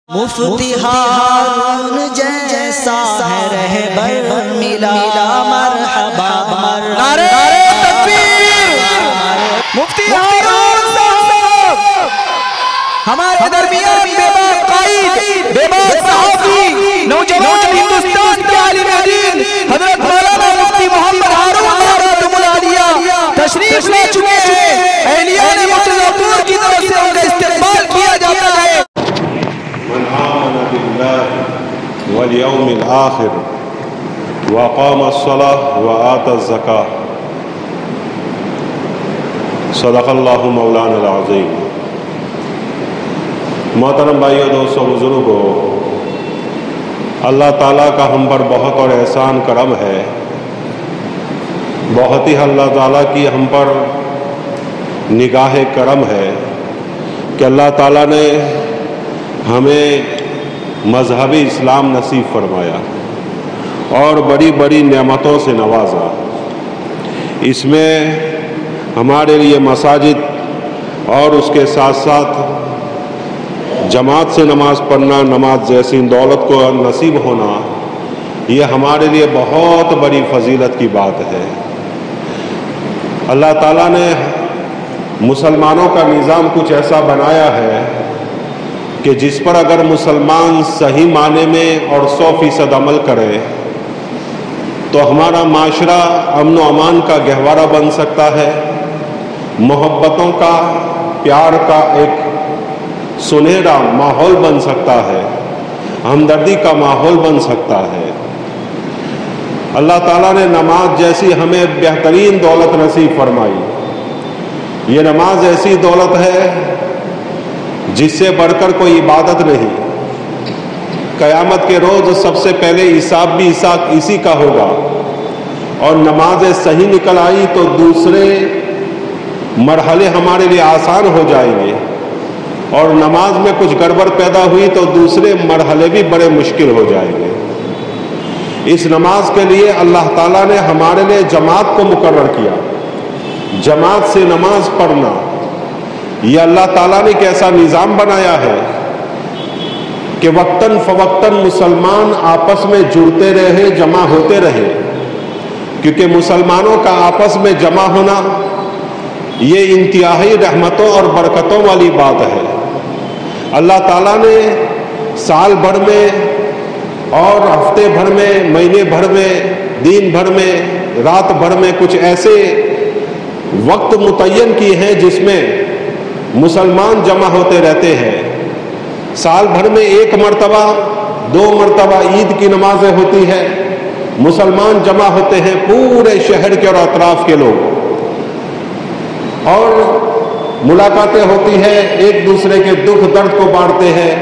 مفتی ہارون جیسا ہے رہبر ملا مرحبا نعرہ تکبیر۔ مفتی ہارون صاحب ہمارے درمیان بے باک قائد، بے باک صحابی، نوجوان ہندوستان کے عالم دین حضرت مولانا مفتی محمد ہارون صاحب العالیہ تشریف لے چکے ہیں۔ اہلیان مرتضی پور کی طرف سے ان کا استقبال کیا جاتا ہے۔ من آمن بالله واليوم الآخر وقام الصلاة وآتى الزكاة صدق اللہ مولانا العظیم۔ محترم بھائیو، دوستو، بزرگو، اللہ تعالیٰ کا ہم پر بہت اور احسان کرم ہے۔ بہت ہی اللہ تعالیٰ کی ہم پر نگاہ کرم ہے کہ اللہ تعالیٰ نے ہمیں مذہب اسلام نصیب فرمایا اور بڑی بڑی نعمتوں سے نوازا۔ اس میں ہمارے لیے مساجد اور اس کے ساتھ ساتھ جماعت سے نماز پڑھنا، نماز جیسی دولت کو نصیب ہونا، یہ ہمارے لیے بہت بڑی فضیلت کی بات ہے۔ اللہ تعالیٰ نے مسلمانوں کا نظام کچھ ایسا بنایا ہے کہ جس پر اگر مسلمان صحیح معنی میں اور 100% عمل کرے تو ہمارا معاشرہ امن و امان کا گہوارہ بن سکتا ہے، محبتوں کا، پیار کا ایک سنہرا ماحول بن سکتا ہے، ہمدردی کا ماحول بن سکتا ہے۔ اللہ تعالیٰ نے نماز جیسی ہمیں بہترین دولت نصیب فرمائی۔ یہ نماز ایسی دولت ہے جس سے بڑھ کر کوئی عبادت نہیں۔ قیامت کے روز سب سے پہلے حساب بھی اسی کا ہوگا، اور نماز صحیح نکل آئی تو دوسرے مرحلے ہمارے لیے آسان ہو جائیں گے، اور نماز میں کچھ گڑبڑ پیدا ہوئی تو دوسرے مرحلے بھی بڑے مشکل ہو جائیں گے۔ اس نماز کے لیے اللہ تعالیٰ نے ہمارے لیے جماعت کو مقرر کیا۔ جماعت سے نماز پڑھنا، یہ اللہ تعالیٰ نے کیسا نظام بنایا ہے کہ وقتاً فوقتاً مسلمان آپس میں جڑتے رہے، جمع ہوتے رہے، کیونکہ مسلمانوں کا آپس میں جمع ہونا یہ انتہائی رحمتوں اور برکتوں والی بات ہے۔ اللہ تعالیٰ نے سال بھر میں اور ہفتے بھر میں، مہینے بھر میں، دن بھر میں، رات بھر میں کچھ ایسے وقت متعین کیے ہیں جس میں مسلمان جمع ہوتے رہتے ہیں۔ سال بھر میں 1 مرتبہ 2 مرتبہ عید کی نمازیں ہوتی ہیں، مسلمان جمع ہوتے ہیں، پورے شہر کے اور اطراف کے لوگ، اور ملاقاتیں ہوتی ہیں، ایک دوسرے کے دکھ درد کو بانٹتے ہیں۔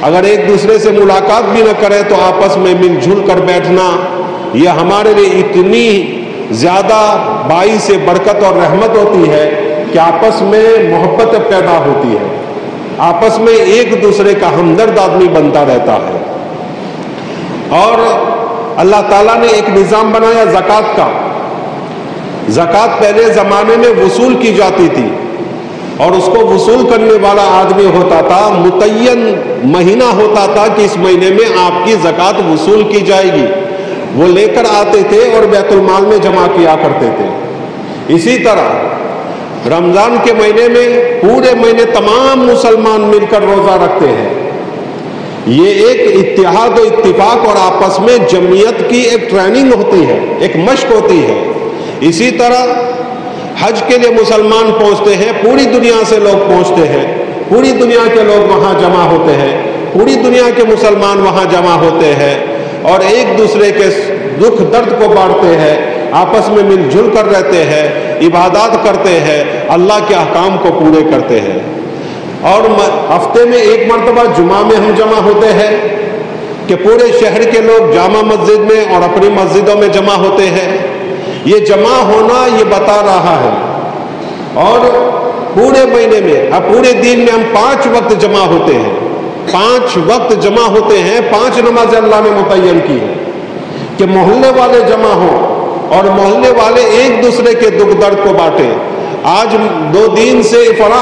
اگر ایک دوسرے سے ملاقات بھی نہ کرے تو آپس میں مل جل کر بیٹھنا، یہ ہمارے لیے اتنی زیادہ باعث برکت اور رحمت ہوتی ہے کہ آپس میں محبت پیدا ہوتی ہے، آپس میں ایک دوسرے کا ہمدرد آدمی بنتا رہتا ہے۔ اور اللہ تعالیٰ نے ایک نظام بنایا زکوٰۃ کا۔ زکوٰۃ پہلے زمانے میں وصول کی جاتی تھی، اور اس کو وصول کرنے والا آدمی ہوتا تھا، متعین مہینہ ہوتا تھا کہ اس مہینے میں آپ کی زکوٰۃ وصول کی جائے گی، وہ لے کر آتے تھے اور بیت المال میں جمع کیا کرتے تھے۔ اسی طرح رمضان کے مہینے میں پورے مہینے تمام مسلمان مل کر روزہ رکھتے ہیں۔ یہ ایک اتحاد و اتفاق اور آپس میں جمعیت کی ایک ٹریننگ ہوتی ہے، ایک مشق ہوتی ہے۔ اسی طرح حج کے لیے مسلمان پہنچتے ہیں، پوری دنیا سے لوگ پہنچتے ہیں، پوری دنیا کے لوگ وہاں جمع ہوتے ہیں، پوری دنیا کے مسلمان وہاں جمع ہوتے ہیں، اور ایک دوسرے کے دکھ درد کو بانٹتے ہیں، آپس میں مل جل کر رہتے ہیں، عبادات کرتے ہیں، اللہ کے احکام کو پورے کرتے ہیں۔ اور ہفتے میں 1 مرتبہ جمعہ میں ہم جمع ہوتے ہیں کہ پورے شہر کے لوگ جامع مسجد میں اور اپنی مسجدوں میں جمع ہوتے ہیں۔ یہ جمع ہونا یہ بتا رہا ہے، اور پورے مہینے میں، پورے دن میں ہم 5 وقت جمع ہوتے ہیں، 5 وقت جمع ہوتے ہیں۔ 5 نمازیں اللہ نے متعین کی ہے کہ محلے والے جمع ہوں اور محلے والے ایک دوسرے کے دکھ درد کو بانٹیں۔ آج 2 دن سے فلاں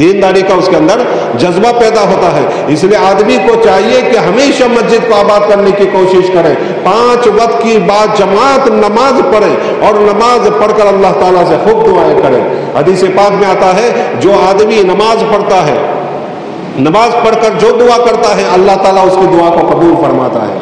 دینداری کا اس کے اندر جذبہ پیدا ہوتا ہے. اس لیے آدمی کو چاہیے کہ ہمیشہ مسجد کو آباد کرنے کی کوشش کرے, 5 وقت کی بعد جماعت نماز پڑھے اور نماز پڑھ کر اللہ تعالیٰ سے خوب دعائیں کرے. حدیث پاک میں آتا ہے جو آدمی نماز پڑھتا ہے, نماز پڑھ کر جو دعا کرتا ہے اللہ تعالیٰ اس کی دعا کو قبول فرماتا ہے.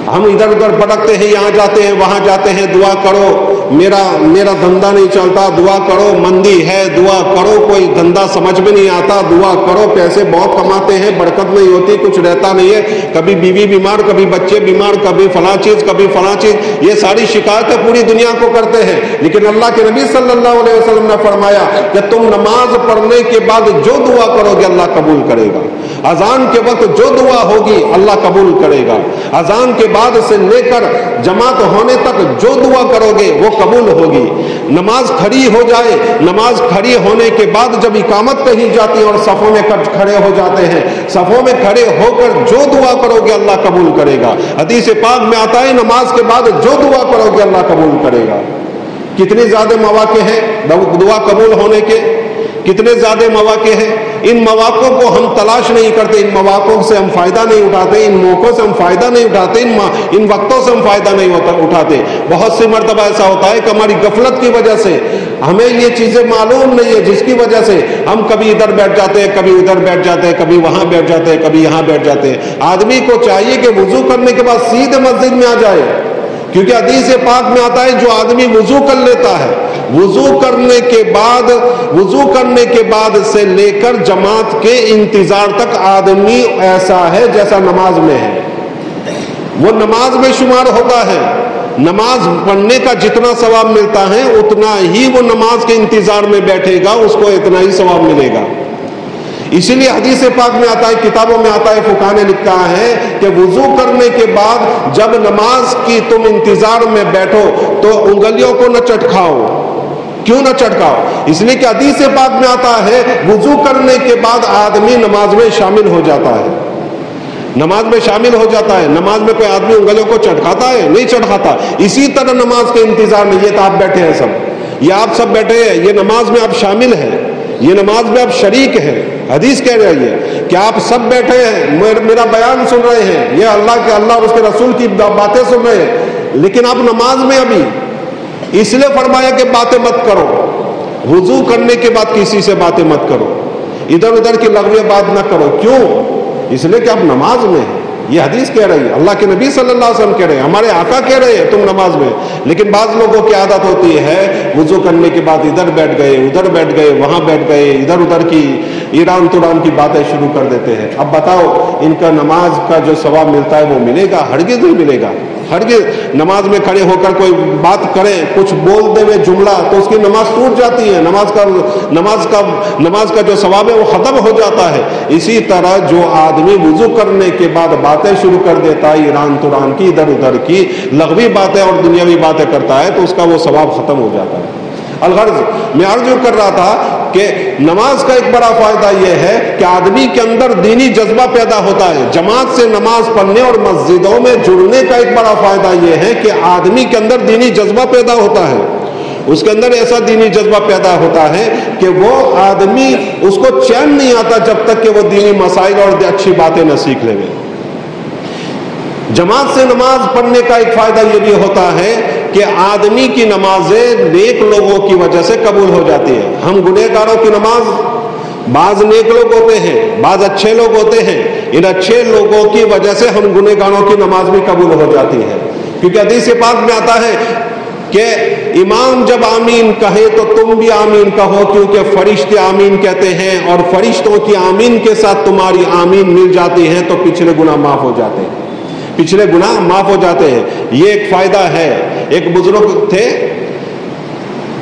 ہم ادھر ادھر بھٹکتے ہیں, یہاں جاتے ہیں وہاں جاتے ہیں, دعا کرو میرا دھندا نہیں چلتا, دعا کرو مندی ہے, دعا کرو کوئی دھندا سمجھ میں نہیں آتا, دعا کرو پیسے بہت کماتے ہیں برکت نہیں ہوتی, کچھ رہتا نہیں ہے, کبھی بیوی بیمار, کبھی بچے بیمار, کبھی فلاں چیز, کبھی فلاں چیز. یہ ساری شکایتیں پوری دنیا کو کرتے ہیں. لیکن اللہ کے نبی صلی اللہ علیہ وسلم نے فرمایا کہ تم نماز پڑھنے کے بعد جو دعا کرو گے اللہ قبول کرے گا. اذان کے وقت جو دعا ہوگی اللہ قبول کرے گا. اذان کے بعد سے لے کر جماعت ہونے تک جو دعا کرو گے وہ قبول ہوگی. نماز کھڑی ہو جائے, نماز کھڑی ہونے کے بعد جب اقامت کہی جاتی ہے اور صفوں میں کھڑے ہو جاتے ہیں, صفوں میں کھڑے ہو کر جو دعا کرو گے اللہ قبول کرے گا. حدیث پاک میں آتا ہے نماز کے بعد جو دعا کرو گے اللہ قبول کرے گا. کتنے زیادہ مواقع ہیں دعا قبول ہونے کے, کتنے زیادہ مواقع ہیں. ان مواقع کو ہم تلاش نہیں کرتے, ان مواقع سے ہم فائدہ نہیں اٹھاتے, ان موقعوں سے ہم فائدہ نہیں اٹھاتے, ان وقتوں سے ہم فائدہ نہیں اٹھاتے. بہت سی مرتبہ ایسا ہوتا ہے کہ ہماری غفلت کی وجہ سے ہمیں یہ چیزیں معلوم نہیں ہے, جس کی وجہ سے ہم کبھی ادھر بیٹھ جاتے ہیں, کبھی ادھر بیٹھ جاتے ہیں, کبھی وہاں بیٹھ جاتے ہیں, کبھی یہاں بیٹھ جاتے ہیں. آدمی کو چاہیے کہ وضو کرنے کے بعد سیدھے مسجد میں آ جائے, کیونکہ حدیث پاک میں آتا ہے جو آدمی وضو کر لیتا ہے, وضو کرنے کے بعد سے لے کر جماعت کے انتظار تک آدمی ایسا ہے جیسا نماز میں ہے. وہ نماز میں شمار ہوتا ہے. نماز پڑھنے کا جتنا ثواب ملتا ہے اتنا ہی وہ نماز کے انتظار میں بیٹھے گا, اس کو اتنا ہی ثواب ملے گا. اسی لیے حدیث پاک میں آتا ہے, کتابوں میں آتا ہے, فقہاء نے لکھا ہے کہ وضو کرنے کے بعد جب نماز کی تم انتظار میں بیٹھو تو انگلیوں کو نہ چٹکاؤ. کیوں نہ چٹکاؤ؟ اس لیے کہ حدیث پاک میں آتا ہے وضو کرنے کے بعد آدمی نماز میں شامل ہو جاتا ہے, نماز میں شامل ہو جاتا ہے. نماز میں کوئی آدمی انگلیوں کو چٹکاتا ہے؟ نہیں چٹکاتا. اسی طرح نماز کے انتظار میں, یہ تو آپ بیٹھے ہیں سب, یہ آپ سب بیٹھے ہیں, یہ نماز میں آپ شامل ہیں, یہ نماز میں آپ شریک ہیں. حدیث کہہ رہی ہے کہ آپ سب بیٹھے ہیں, میرا بیان سن رہے ہیں, یہ اللہ اور اس کے رسول کی باتیں سن رہے ہیں, لیکن آپ نماز میں ابھی. اس لیے فرمایا کہ باتیں مت کرو, وضو کرنے کے بعد کسی سے باتیں مت کرو, ادھر ادھر کی لغوی بات نہ کرو. کیوں؟ اس لیے کہ آپ نماز میں ہیں. یہ حدیث کہہ رہی ہے, اللہ کے نبی صلی اللہ علیہ وسلم کہہ رہے ہیں, ہمارے آقا کہہ رہے ہیں تم نماز میں. لیکن بعض لوگوں کی عادت ہوتی ہے وضو کرنے کے بعد ادھر بیٹھ گئے, ادھر بیٹھ گئے, وہاں بیٹھ گئے, ادھر ادھر کی ایران توران کی باتیں شروع کر دیتے ہیں. اب بتاؤ ان کا نماز کا جو ثواب ملتا ہے وہ ملے گا؟ ہرگز نہیں ملے گا. ہرگز. نماز میں کھڑے ہو کر کوئی بات کرے, کچھ بولتے ہوئے جملہ, تو اس کی نماز ٹوٹ جاتی ہے, نماز کا جو ثواب ہے وہ ختم ہو جاتا ہے. اسی طرح جو آدمی وضو کرنے کے بعد باتیں شروع کر دیتا ہے ایران توران کی, ادھر ادھر کی لغوی باتیں اور دنیاوی باتیں کرتا ہے, تو اس کا وہ ثواب ختم ہو جاتا ہے. الغرض میں عرض کر رہا تھا کہ نماز کا ایک بڑا فائدہ یہ ہے کہ آدمی کے اندر دینی جذبہ پیدا ہوتا ہے. جماعت سے نماز پڑھنے اور مسجدوں میں جڑنے کا ایک بڑا فائدہ یہ ہے کہ آدمی کے اندر دینی جذبہ پیدا ہوتا ہے. اس کے اندر ایسا دینی جذبہ پیدا ہوتا ہے کہ وہ آدمی, اس کو چین نہیں آتا جب تک کہ وہ دینی مسائل اور اچھی باتیں نہ سیکھ لے. جماعت سے نماز پڑھنے کا ایک فائدہ یہ بھی ہوتا ہے کہ آدمی کی نمازیں نیک لوگوں کی وجہ سے قبول ہو جاتی ہے. ہم گنہگاروں کی نماز, بعض نیک لوگ ہوتے ہیں, بعض اچھے لوگ ہوتے ہیں, ان اچھے لوگوں کی وجہ سے ہم گنہگاروں کی نماز بھی قبول ہو جاتی ہے. کیونکہ حدیث پاک میں آتا ہے کہ امام جب آمین کہے تو تم بھی آمین کہو, کیونکہ فرشتے آمین کہتے ہیں اور فرشتوں کی آمین کے ساتھ تمہاری آمین مل جاتی ہے تو پچھلے گناہ معاف ہو جاتے ہیں, پچھلے گناہ معاف ہو جاتے ہیں. یہ ایک فائدہ ہے. ایک بزرگ تھے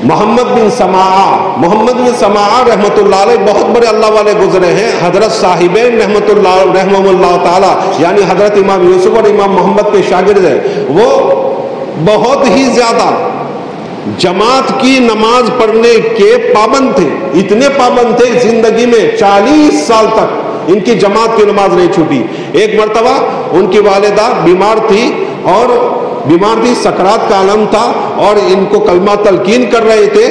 محمد بن سماعہ رحمۃ اللہ علیہ, بہت بڑے اللہ والے گزرے ہیں. حضرت صاحبین رحمہ اللہ تعالی, یعنی حضرت امام یوسف اور امام محمد کے شاگرد ہیں. وہ بہت ہی زیادہ جماعت کی نماز پڑھنے کے پابند تھے, اتنے پابند تھے زندگی میں 40 سال تک ان کی جماعت کی نماز نہیں چھوٹی. ایک مرتبہ ان کی والدہ بیمار تھی, سکرات کا عالم تھا, اور ان کو کلمہ تلقین کر رہے تھے.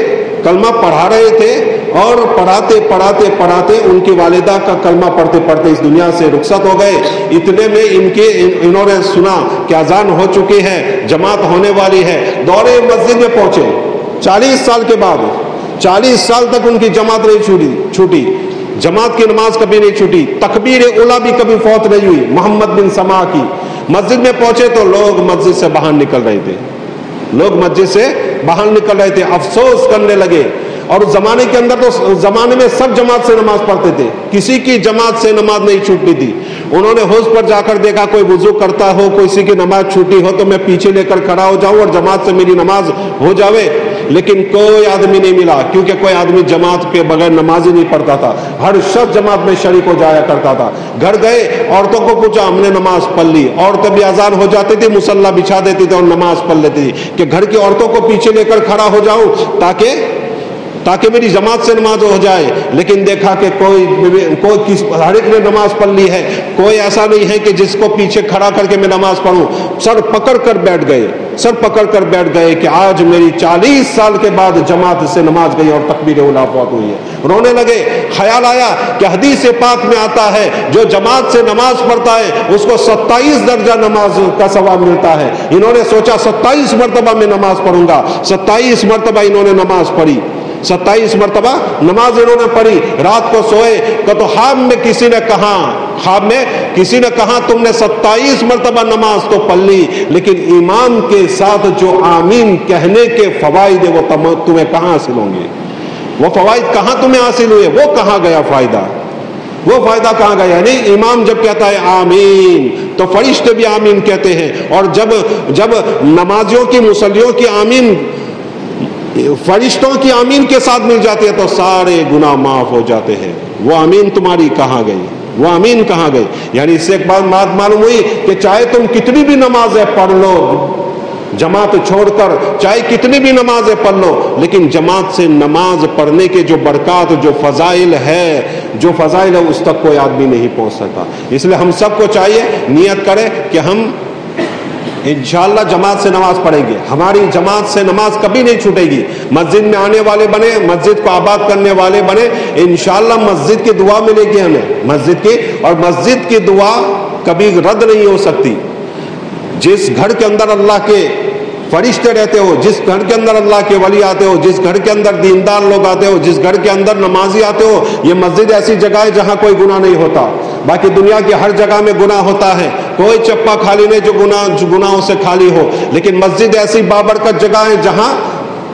کلمہ پڑھا رہے تھے اور پڑھاتے پڑھاتے پڑھاتے ان کی والدہ کا کلمہ پڑھتے پڑھتے اس دنیا سے رخصت ہو گئے۔ اتنے میں انہوں نے سنا کہ اذان ہو چکی ہے، جماعت ہونے والی ہے، دورے مسجد میں پہنچے۔ 40 سال کے بعد 40 سال تک ان کی جماعت نہیں چھوٹی، جماعت کی نماز کبھی نہیں چھوٹی، تکبیر اولیٰ بھی کبھی فوت نہیں ہوئی محمد بن سما کی۔ مسجد میں پہنچے تو لوگ مسجد سے باہر نکل رہے تھے، لوگ مسجد سے باہر نکل رہے تھے، افسوس کرنے لگے۔ اور اس زمانے کے اندر تو زمانے میں سب جماعت سے نماز پڑھتے تھے، کسی کی جماعت سے نماز نہیں چھوٹتی تھی۔ انہوں نے حوض پر جا کر دیکھا کوئی وضو کرتا ہو، کسی کی نماز چھوٹی ہو تو میں پیچھے لے کر کھڑا ہو جاؤں اور جماعت سے میری نماز ہو جاوے، لیکن کوئی آدمی نہیں ملا، کیونکہ کوئی آدمی جماعت کے بغیر نماز ہی نہیں پڑھتا تھا، ہر شخص جماعت میں شریک ہو جایا کرتا تھا۔ گھر گئے، عورتوں کو پوچھا، ہم نے نماز پڑھ لی، عورتیں بھی اذان ہو جاتی تھی، مصلی بچھا دیتی تھی اور نماز پڑھ لیتی تھی کہ گھر کی عورتوں کو پیچھے لے کر کھڑا ہو جاؤں تاکہ میری جماعت سے نماز ہو جائے۔ لیکن دیکھا کہ ہر ایک نے نماز پڑھ لی ہے، کوئی ایسا نہیں ہے کہ جس کو پیچھے کھڑا کر کے میں نماز پڑھوں۔ سر پکڑ کر بیٹھ گئے کہ آج میری 40 سال کے بعد جماعت سے نماز گئی اور تکبیر اولیٰ فوت ہوئی ہے۔ رونے لگے۔ خیال آیا کہ حدیث پاک میں آتا ہے جو جماعت سے نماز پڑھتا ہے اس کو 27 درجہ نماز کا ثواب ملتا ہے۔ انہوں نے سوچا 27 مرتبہ میں نماز پڑھوں گا۔ 27 مرتبہ انہوں نے نماز پڑھی، 27 مرتبہ نماز انہوں نے پڑھی۔ رات کو سوئے تو خواب میں کسی نے کہا تم نے 27 مرتبہ نماز تو پڑھ لی، لیکن ایمان کے ساتھ جو آمین کہنے کے فوائد ہیں وہ تمہیں کہاں حاصل ہوں گے؟ وہ فوائد کہاں تمہیں حاصل ہوئے؟ وہ کہاں گیا فائدہ؟ وہ فائدہ کہاں گیا؟ یعنی امام جب کہتا ہے آمین تو فرشتے بھی آمین کہتے ہیں، اور جب نمازیوں کی مصلیوں کی آمین فرشتوں کی آمین کے ساتھ مل جاتے ہیں تو سارے گناہ معاف ہو جاتے ہیں۔ وہ آمین تمہاری کہاں گئی؟ وہ آمین کہاں گئی؟ یعنی اس سے ایک بات معلوم ہوئی کہ چاہے تم کتنی بھی نمازیں پڑھ لو جماعت چھوڑ کر، چاہے کتنی بھی نمازیں پڑھ لو، لیکن جماعت سے نماز پڑھنے کے جو برکات، جو فضائل ہے اس تک کوئی آدمی نہیں پہنچ سکتا۔ اس لیے ہم سب کو چاہیے نیت کریں کہ ہم انشاءاللہ جماعت سے نماز پڑھیں گے، ہماری جماعت سے نماز کبھی نہیں چھوٹے گی۔ مسجد میں آنے والے بنے، مسجد کو آباد کرنے والے بنے، انشاءاللہ مسجد کی دعا ملے گی ہمیں، مسجد کی دعا کبھی رد نہیں ہو سکتی۔ جس گھر کے اندر اللہ کے فرشتے رہتے ہو، جس گھر کے اندر اللہ کے ولی آتے ہو، جس گھر کے اندر دیندار لوگ آتے ہو، جس گھر کے اندر نمازی آتے ہو، یہ مسجد ایسی جگہ ہے جہاں کوئی گناہ نہیں ہوتا۔ باقی دنیا کی ہر جگہ میں گناہ ہوتا ہے، کوئی چپا خالی نہیں جو گناہوں سے خالی ہو، لیکن مسجد ایسی بابرکت جگہ ہے جہاں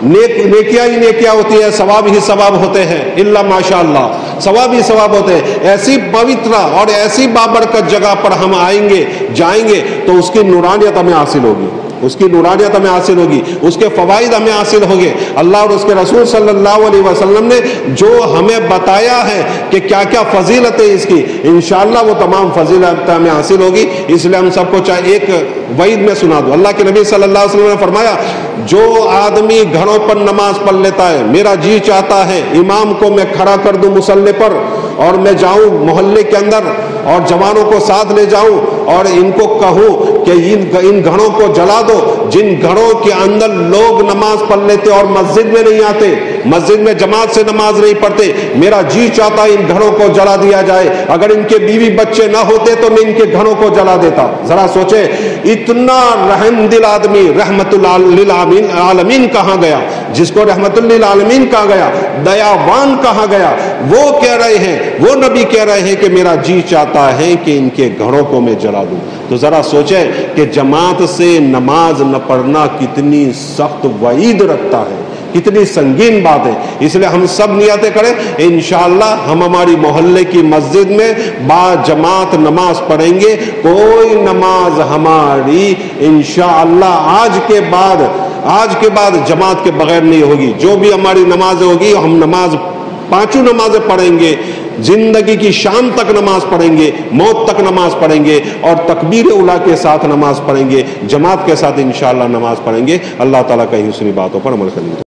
نیکیاں ہی نیکیاں ہوتی ہے، ثواب ہی ثواب ہوتے ہیں، الا ماشاءاللہ ثواب ہی ثواب ہوتے ہیں۔ ایسی پوتر اور ایسی بابرکت جگہ پر ہم آئیں گے، جائیں گے تو اس کی نورانیت ہمیں حاصل ہوگی، اس کی نورانیت ہمیں حاصل ہوگی، اس کے فوائد ہمیں حاصل ہوں گے۔ اللہ اور اس کے رسول صلی اللہ علیہ وسلم نے جو ہمیں بتایا ہے کہ کیا کیا فضیلت ہے اس کی، انشاءاللہ وہ تمام فضیلت ہمیں حاصل ہوگی۔ اس لیے ہم سب کو چاہے ایک وعید میں سنا دو۔ اللہ کے نبی صلی اللہ علیہ وسلم نے فرمایا جو آدمی گھروں پر نماز پڑھ لیتا ہے، میرا جی چاہتا ہے امام کو میں کھڑا کر دوں مصلی پر اور میں جاؤں محلے کے اندر اور جوانوں کو ساتھ لے جاؤں اور ان کو کہوں کہ ان گھروں کو جلا دو جن گھروں کے اندر لوگ نماز پڑھ لیتے اور مسجد میں نہیں آتے، مسجد میں جماعت سے نماز نہیں پڑھتے، میرا جی چاہتا ہے ان گھروں کو جلا دیا جائے، اگر ان کے بیوی بچے نہ ہوتے تو میں ان کے گھروں کو جلا دیتا۔ ذرا سوچے اتنا رحم دل آدمی رحمت للعالمین کہاں گیا؟ جس کو رحمت للعالمین کہا گیا، دیاوان کہا گیا، وہ کہہ رہے ہیں، وہ نبی کہہ رہے ہیں کہ میرا جی چاہتا ہے کہ ان کے گھروں کو میں جلا دوں۔ تو ذرا سوچیں کہ جماعت سے نماز نہ پڑھنا کتنی سخت وعید رکھتا ہے، کتنی سنگین بات ہے۔ اس لیے ہم سب نیتیں کریں، انشاءاللہ ہم ہماری محلے کی مسجد میں با جماعت نماز پڑھیں گے۔ کوئی نماز ہماری انشاءاللہ آج کے بعد جماعت کے بغیر نہیں ہوگی۔ جو بھی ہماری نمازیں ہوگی ہم پانچوں نمازیں پڑھیں گے، زندگی کی شام تک نماز پڑھیں گے، موت تک نماز پڑھیں گے اور تکبیر اولیٰ کے ساتھ نماز پڑھیں گے، جماعت کے ساتھ انشاءاللہ نماز پڑھیں گے۔ اللہ تعالیٰ کا حسنی باتوں پر عمل کریں گے۔